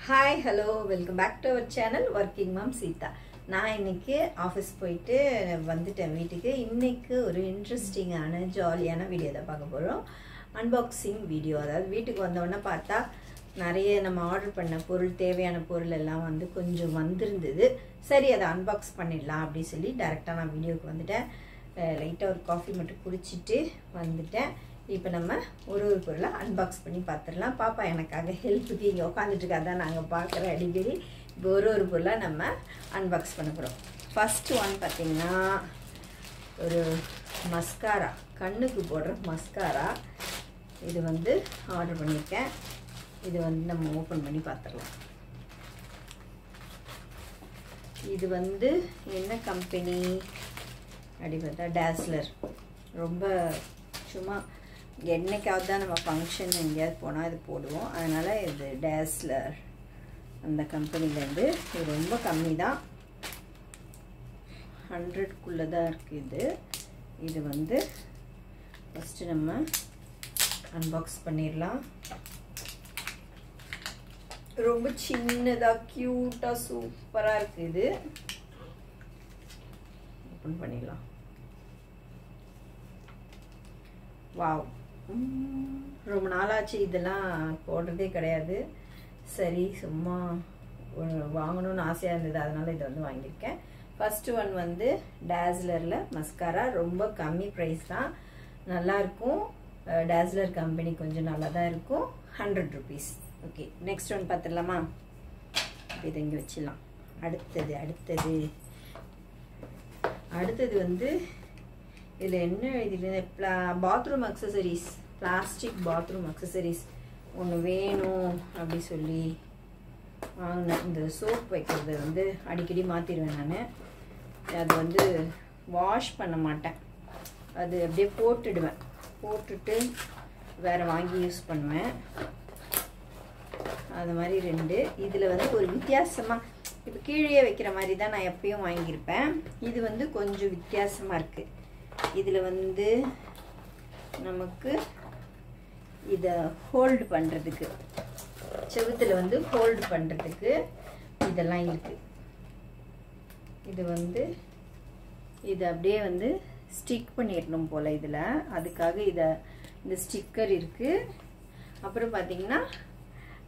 Hi, hello, welcome back to our channel Working Mom Sita. நான் இன்னைக்கு office போயிட்டு வந்துட்டேன் வீட்டுக்கு. இன்னைக்கு ஒரு இன்ட்ரெஸ்டிங்கான ஜாலியான வீடியோ தான் பார்க்க போகிறோம். Unboxing video. அதாவது வீட்டுக்கு வந்தோடனே பார்த்தா நிறைய நம்ம ஆர்டர் பண்ண பொருள், தேவையான பொருள் எல்லாம் வந்து கொஞ்சம் வந்திருந்தது. சரி, அதை அன்பாக்ஸ் பண்ணிடலாம் அப்படின்னு சொல்லி டேரெக்டாக நான் வீடியோவுக்கு வந்துட்டேன். லைட்டாக ஒரு காஃபி மட்டும் குடிச்சிட்டு வந்துட்டேன். இப்போ நம்ம ஒரு பொருளை அன்பாக்ஸ் பண்ணி பார்த்துடலாம். பாப்பா எனக்காக ஹெல்ப்புக்கு இங்கே உட்காந்துட்டு இருக்கா தான் நாங்கள் பார்க்குற அடிக்கடி. இப்போ ஒரு பொருளாக நம்ம அன்பாக்ஸ் பண்ண போகிறோம். ஃபஸ்ட்டு ஒன் பார்த்திங்கன்னா ஒரு மஸ்காரா, கண்ணுக்கு போடுற மஸ்காரா. இது வந்து ஆர்டர் பண்ணியிருக்கேன். இது வந்து நம்ம ஓப்பன் பண்ணி பார்த்துடலாம். இது வந்து என்ன கம்பெனி அப்படி பார்த்தா டேஸ்லர். ரொம்ப சும்மா என்னைக்காவது தான் நம்ம ஃபங்க்ஷன் எங்கேயாவது போனால் இது போடுவோம். அதனால் இது டேஸ்லர் அந்த கம்பெனிலேருந்து. இது ரொம்ப கம்மி தான், 100க்குள்ளே தான் இருக்குது. இது வந்து ஃபஸ்ட்டு நம்ம அன்பாக்ஸ் பண்ணிடலாம். ரொம்ப சின்னதாக க்யூட்டாக சூப்பராக இருக்குது. இது ஓப்பன் பண்ணிடலாம். வாவ், ரொம்ப நாளாச்சு இதெல்லாம் போடுறதே கிடையாது. சரி, சும்மா வாங்கணும்னு ஆசையாக இருந்தது, அதனால் இதை வந்து வாங்கியிருக்கேன். ஃபஸ்ட்டு ஒன் வந்து டேஸ்லரில் மஸ்காரா. ரொம்ப கம்மி ப்ரைஸ் தான், நல்லாயிருக்கும். டேஸ்லர் கம்பெனி கொஞ்சம் நல்லா தான் இருக்கும். 100 rupees. ஓகே, நெக்ஸ்ட் ஒன் பார்த்துடலாமா? இதை இங்கே வச்சிடலாம். அடுத்தது வந்து இதில் என்ன எழுதிட்டு, bathroom accessories, plastic bathroom accessories ஒன்று வேணும் அப்படி சொல்லி வாங்கினேன். இந்த சோப் வைக்கிறது வந்து அடிக்கடி மாற்றிடுவேன் நான். அது வந்து வாஷ் பண்ண மாட்டேன், அது அப்படியே போட்டுட்டு வேறு வாங்கி யூஸ் பண்ணுவேன். அது மாதிரி 2. இதில் வந்து ஒரு வித்தியாசமாக, இப்போ கீழே வைக்கிற மாதிரி தான் நான் எப்பயும் வாங்கியிருப்பேன். இது வந்து கொஞ்சம் வித்தியாசமாக இருக்குது. இதில் வந்து நமக்கு இதை ஹோல்டு பண்ணுறதுக்கு, செவுத்தில் வந்து ஹோல்டு பண்ணுறதுக்கு இதெல்லாம் இருக்குது. இது வந்து இதை அப்படியே வந்து ஸ்டிக் பண்ணிடணும் போல் இதில். அதுக்காக இந்த ஸ்டிக்கர் இருக்குது. அப்புறம் பார்த்திங்கன்னா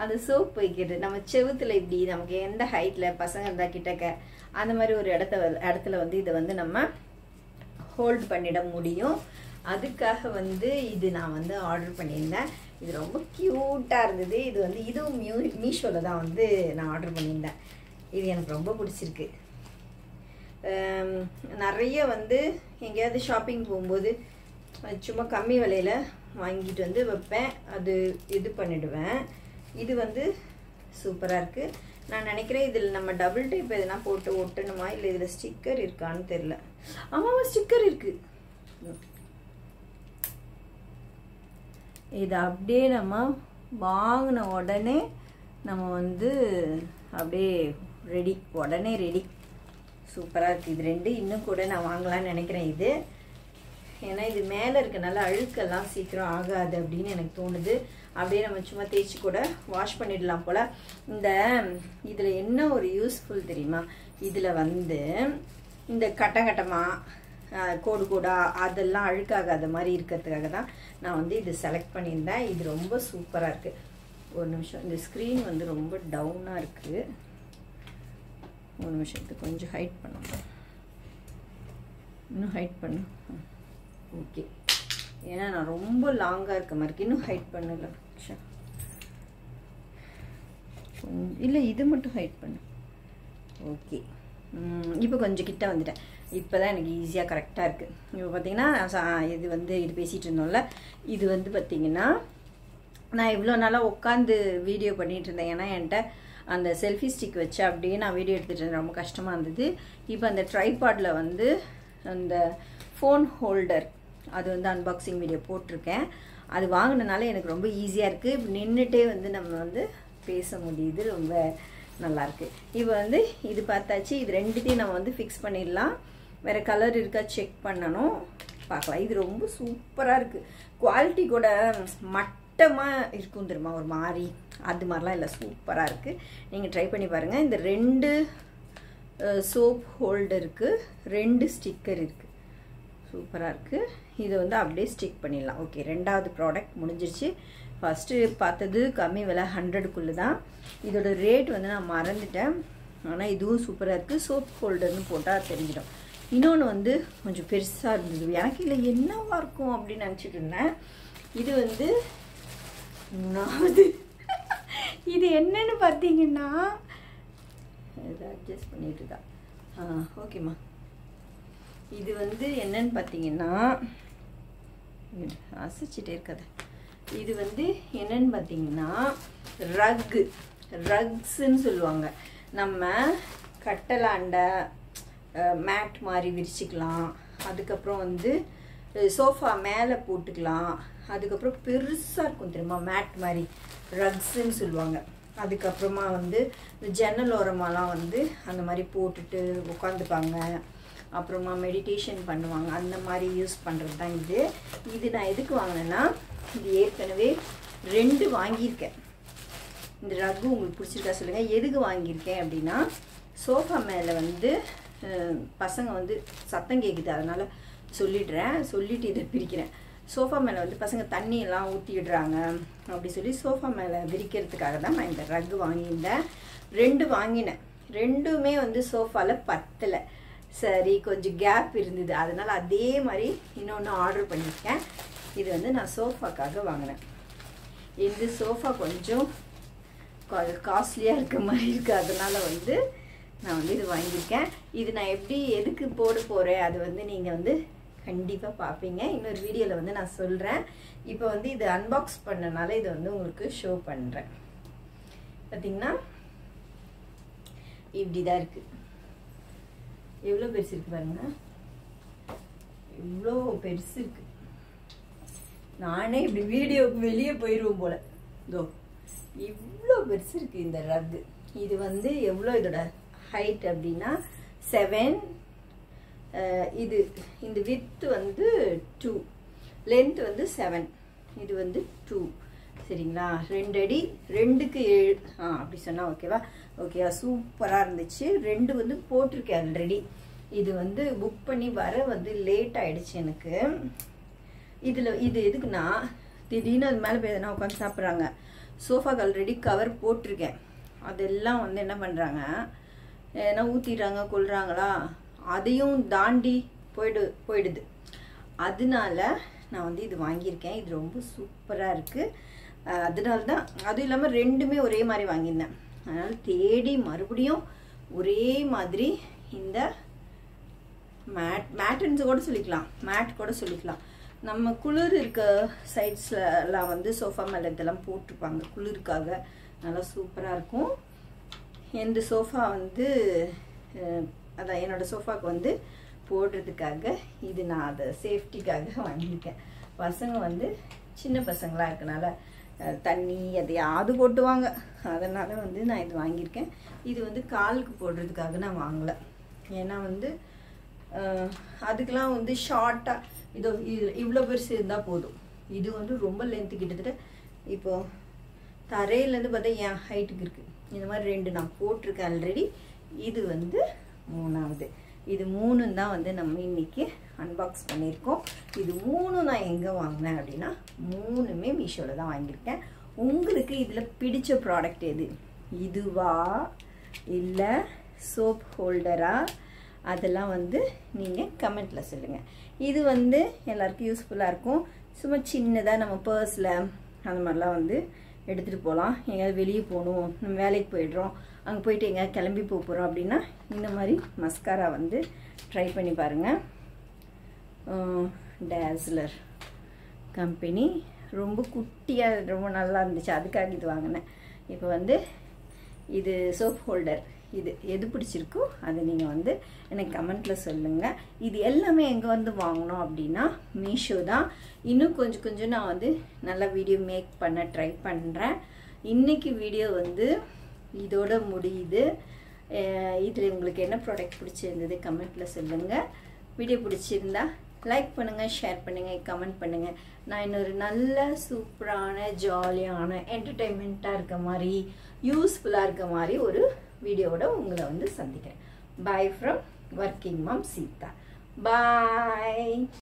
அந்த சோப் வைக்கிறது, நம்ம செவுத்தில் இப்படி நமக்கு எந்த ஹைட்டில் பசங்க இருந்தால் கிட்டக்க அந்த மாதிரி ஒரு இடத்துல வந்து இதை வந்து நம்ம ஹோல்ட் பண்ணிட முடியும். அதுக்காக வந்து இது நான் வந்து ஆர்டர் பண்ணியிருந்தேன். இது ரொம்ப க்யூட்டாக இருந்தது. இது வந்து இதுவும் மீஷோவில் தான் வந்து நான் ஆர்டர் பண்ணியிருந்தேன். இது எனக்கு ரொம்ப பிடிச்சிருக்கு. நிறைய வந்து எங்கேயாவது ஷாப்பிங் போகும்போது சும்மா கம்மி விலையில் வாங்கிட்டு வந்து வைப்பேன், அது இது பண்ணிவிடுவேன். இது வந்து சூப்பராக இருக்குது. நான் நினைக்கிறேன் இதில் நம்ம டபுள் டைப் எதுனா போட்டு ஒட்டணுமா, இல்லை இதில் ஸ்டிக்கர் இருக்கான்னு தெரில. ஆமாம், ஸ்டிக்கர் இருக்குது. இது அப்படியே நம்ம வாங்கின உடனே நம்ம வந்து அப்படியே உடனே ரெடி. சூப்பராக இருக்குது. இது 2 இன்னும் கூட நான் வாங்கலான்னு நினைக்கிறேன். இது ஏன்னா இது மேலே இருக்கனால அழுக்கெல்லாம் சீக்கிரம் ஆகாது அப்படின்னு எனக்கு தோணுது. அப்படியே நம்ம சும்மா தேய்ச்சி கூட வாஷ் பண்ணிடலாம் போல். இதில் என்ன ஒரு யூஸ்ஃபுல் தெரியுமா? இதில் வந்து இந்த கட்டமாக கோடா அதெல்லாம் அழுக்காகாத மாதிரி இருக்கிறதுக்காக தான் நான் வந்து இது செலக்ட் பண்ணியிருந்தேன். இது ரொம்ப சூப்பராக இருக்குது. ஒரு நிமிஷம், இந்த ஸ்க்ரீன் வந்து ரொம்ப டவுனாக இருக்குது. ஒரு நிமிஷம், இது கொஞ்சம் ஹைட் பண்ணணும். இன்னும் ஹைட் பண்ணு. ஓகே, ஏன்னா நான் ரொம்ப லாங்காக இருக்க மாதிரி இருக்கு. இன்னும் ஹைட் பண்ணல. இல்லை, இது மட்டும் ஹைட் பண்ணு. ஓகே, இப்போ கொஞ்சம் கிட்ட வந்துட்டேன். இப்போ தான் எனக்கு ஈஸியாக கரெக்டாக இருக்குது. இப்போ பார்த்தீங்கன்னா இது வந்து இது பேசிகிட்டு இருந்தோம்ல, இது வந்து பார்த்திங்கன்னா நான் இவ்வளோ நாளாக உட்காந்து வீடியோ பண்ணிகிட்டு இருந்தேன். ஏன்னா என்கிட்ட அந்த செல்ஃபி ஸ்டிக் வச்சு அப்படியே நான் வீடியோ எடுத்துகிட்டு இருந்தேன். ரொம்ப கஷ்டமாக இருந்தது. இப்போ அந்த ட்ரைபாடில் வந்து அந்த ஃபோன் ஹோல்டர் அது வந்து அன்பாக்சிங் வீடியோ போட்டிருக்கேன். அது வாங்கினனால எனக்கு ரொம்ப ஈஸியாக இருக்குது. இப்போ நின்றுட்டே வந்து நம்ம வந்து பேச முடியுது. ரொம்ப நல்லாயிருக்கு. இப்போ வந்து இது பார்த்தாச்சு. இது 2த்தையும் நம்ம வந்து ஃபிக்ஸ் பண்ணிடலாம். வேறு கலர் இருக்கா செக் பண்ணணும், பார்க்கலாம். இது ரொம்ப சூப்பராக இருக்குது. குவாலிட்டி கூட மட்டமாக இருக்கும் தெரியுமா, ஒரு மாதிரி. அது மாதிரிலாம் இல்லை, சூப்பராக இருக்குது. நீங்கள் ட்ரை பண்ணி பாருங்கள். இந்த 2 சோப் ஹோல்டருக்கு 2 ஸ்டிக்கர் இருக்குது, சூப்பராக இருக்குது. இதை வந்து அப்படியே ஸ்டிக் பண்ணிடலாம். ஓகே, 2வது ப்ராடக்ட் முடிஞ்சிருச்சு. ஃபஸ்ட்டு பார்த்தது கம்மி விலை 100க்குள்ளே தான். இதோட ரேட் வந்து நான் மறந்துட்டேன். ஆனால் இதுவும் சூப்பராக இருக்குது. சோப் ஹோல்டர்னு போட்டால் தெரிஞ்சிடும். இன்னொன்று வந்து கொஞ்சம் பெருசாக இருந்தது, எனக்கு இல்லை என்னவா இருக்கும் அப்படின்னு நினச்சிட்டு இருந்தேன். இது வந்து 3வது. இது என்னன்னு பார்த்தீங்கன்னா, இதை அட்ஜஸ்ட் பண்ணிட்டு தான். ஓகேம்மா. இது வந்து என்னன்னு பார்த்தீங்கன்னா, அசைச்சிட்டே இருக்காது. இது வந்து என்னன்னு பார்த்தீங்கன்னா ரக்ஸுன்னு சொல்லுவாங்க. நம்ம கட்டலாண்டை மேட் மாதிரி விரிச்சிக்கலாம். அதுக்கப்புறம் வந்து சோஃபா மேலே போட்டுக்கலாம். அதுக்கப்புறம் பெருசாக இருக்கும் தெரியுமா, மேட் மாதிரி, ரக்ஸுன்னு சொல்லுவாங்க. அதுக்கப்புறமா வந்து இந்த ஜன்னல் ஓரமாலாம் வந்து அந்த மாதிரி போட்டுட்டு உட்காந்துப்பாங்க. அப்புறமா மெடிடேஷன் பண்ணுவாங்க. அந்த மாதிரி யூஸ் பண்ணுறது தான் இது. இது நான் எதுக்கு வாங்கினேன்னா, இது ஏற்கனவே 2 வாங்கியிருக்கேன். இந்த ரக்கு உங்களுக்கு பிடிச்சிருக்கா சொல்லுங்கள். எதுக்கு வாங்கியிருக்கேன் அப்படின்னா, சோஃபா மேலே வந்து பசங்க வந்து சத்தம் கேட்குது, அதனால் சொல்லிட்டு இதை பிரிக்கிறேன். சோஃபா மேலே வந்து பசங்க தண்ணியெல்லாம் ஊற்றிடுறாங்க அப்படி சொல்லி சோஃபா மேலே விரிக்கிறதுக்காக தான் நான் இந்த ரக்கு வாங்கியிருந்தேன். 2 வாங்கினேன். 2மே வந்து சோஃபாவில் பத்தலை. சரி, கொஞ்சம் கேப் இருந்தது, அதனால் அதே மாதிரி இன்னொன்று ஆர்டர் பண்ணியிருக்கேன். இது வந்து நான் சோஃபாக்காக வாங்கினேன். இந்த சோஃபா கொஞ்சம் காஸ்ட்லியாக இருக்க மாதிரி இருக்குது, அதனால் வந்து நான் வந்து இது வாங்கியிருக்கேன். இது நான் எப்படி எதுக்கு போட போகிறேன் அது வந்து நீங்கள் வந்து கண்டிப்பாக பார்ப்பீங்க. இன்னொரு வீடியோவில் வந்து நான் சொல்கிறேன். இப்போ வந்து இது அன்பாக்ஸ் பண்ணனால இதை வந்து உங்களுக்கு ஷோ பண்ணுறேன். பார்த்தீங்கன்னா இப்படி தான் இருக்குது. எவ்வளோ பெருசு இருக்குது பாருங்க, இவ்வளோ பெருசு இருக்குது. நானே இப்படி வீடியோக்கு வெளியே போயிடுவோம் போல். இதோ இவ்வளோ பெருசு இருக்குது இந்த ரக்கு. இது வந்து எவ்வளோ இதோட ஹைட் அப்படின்னா 7. இது இந்த வித்து வந்து 2, லென்த் வந்து 7, இது வந்து 2. சரிங்களா, 2 அடி 2க்கு 7. அப்படி சொன்னால் ஓகேவா? ஓகேவா, சூப்பராக இருந்துச்சு. 2 வந்து போட்டிருக்கேன் ஆல்ரெடி. இது வந்து புக் பண்ணி வர வந்து லேட் ஆகிடுச்சு எனக்கு. இது எதுக்குன்னா, திடீர்னு அது மேலே போய் எதனா உட்காந்து சாப்பிட்றாங்க. சோஃபாக்கு ஆல்ரெடி கவர் போட்டிருக்கேன். அதெல்லாம் வந்து என்ன பண்ணுறாங்க, ஏன்னா ஊற்றிடுறாங்க, கொள்றாங்களா, அதையும் தாண்டி போயிடுது. அதனால நான் வந்து இது வாங்கியிருக்கேன். இது ரொம்ப சூப்பராக இருக்குது. அதனால தான், அதுவும் இல்லாமல் 2மே ஒரே மாதிரி வாங்கியிருந்தேன். அதனால் தேடி மறுபடியும் ஒரே மாதிரி இந்த மேட்டுன்னு கூட சொல்லிக்கலாம். நம்ம குளிர் இருக்க சைட்ஸ்லாம் வந்து சோஃபா மேலே இதெல்லாம் போட்டிருப்பாங்க குளிருக்காக. நல்லா சூப்பராக இருக்கும். எந்த சோஃபா வந்து அதான் என்னோடய சோஃபாவுக்கு வந்து போடுறதுக்காக இது நான் அதை சேஃப்டிக்காக வாங்கியிருக்கேன். பசங்க வந்து சின்ன பசங்களாக இருக்கனால தண்ணி எதையாவது போட்டுவாங்க, அதனால் வந்து நான் இது வாங்கியிருக்கேன். இது வந்து காலுக்கு போடுறதுக்காக நான் வாங்கலை. ஏன்னா வந்து அதுக்கெலாம் வந்து ஷார்ட்டாக இவ்வளோ பெருசு இருந்தால் போதும். இது வந்து ரொம்ப லென்த்து, கிட்டத்தட்ட இப்போது தரையிலேருந்து பார்த்தா என் ஹைட்டுக்கு இருக்குது. இந்த மாதிரி 2 நான் போட்டிருக்கேன் ஆல்ரெடி. இது வந்து 3வது. இது 3 தான் வந்து நம்ம இன்னைக்கு அன்பாக்ஸ் பண்ணியிருக்கோம். இது 3 நான் எங்கே வாங்கினேன் அப்படின்னா, 3மே மீஷோவில் தான் வாங்கியிருக்கேன். உங்களுக்கு இதில் பிடிச்ச ப்ராடக்ட் எது? இதுவா இல்லை சோப் ஹோல்டரா? அதெல்லாம் வந்து நீங்கள் கமெண்ட்டில் சொல்லுங்கள். இது வந்து எல்லாருக்கும் யூஸ்ஃபுல்லாக இருக்கும். சும்மா சின்னதாக நம்ம பர்ஸில் அந்த மாதிரிலாம் வந்து எடுத்துகிட்டு போகலாம். எங்கேயாவது வெளியே போகணும், நம்ம வேலைக்கு போயிடுறோம், அங்கே போயிட்டு எங்கேயாவது கிளம்பி போகிறோம் அப்படின்னா இந்த மாதிரி மஸ்காரா வந்து ட்ரை பண்ணி பாருங்கள். டேஸ்லர் கம்பெனி ரொம்ப குட்டியாக ரொம்ப நல்லா இருந்துச்சு, அதுக்காக இது வாங்கினேன். இப்போ வந்து இது சோப் ஹோல்டர். இது எது பிடிச்சிருக்கோ அதை நீங்கள் வந்து எனக்கு கமெண்ட்டில் சொல்லுங்கள். இது எல்லாமே எங்கே வந்து வாங்கணும் அப்படின்னா மீஷோ தான். இன்னும் கொஞ்சம் நான் வந்து நல்லா வீடியோ மேக் பண்ண ட்ரை பண்ணுறேன். இன்றைக்கி வீடியோ வந்து இதோட முடியுது. இதில் உங்களுக்கு என்ன ப்ராடக்ட் பிடிச்சிருந்தது கமெண்ட்டில் சொல்லுங்கள். வீடியோ பிடிச்சிருந்தா லைக் பண்ணுங்கள், ஷேர் பண்ணுங்கள், கமெண்ட் பண்ணுங்கள். நான் இன்னொரு நல்ல சூப்பரான ஜாலியான என்டர்டெயின்மெண்ட்டாக இருக்க மாதிரி யூஸ்ஃபுல்லாக இருக்க மாதிரி ஒரு வீடியோவோட உங்களை வந்து சந்திக்கிறேன். Bye from working mom Seetha. Bye.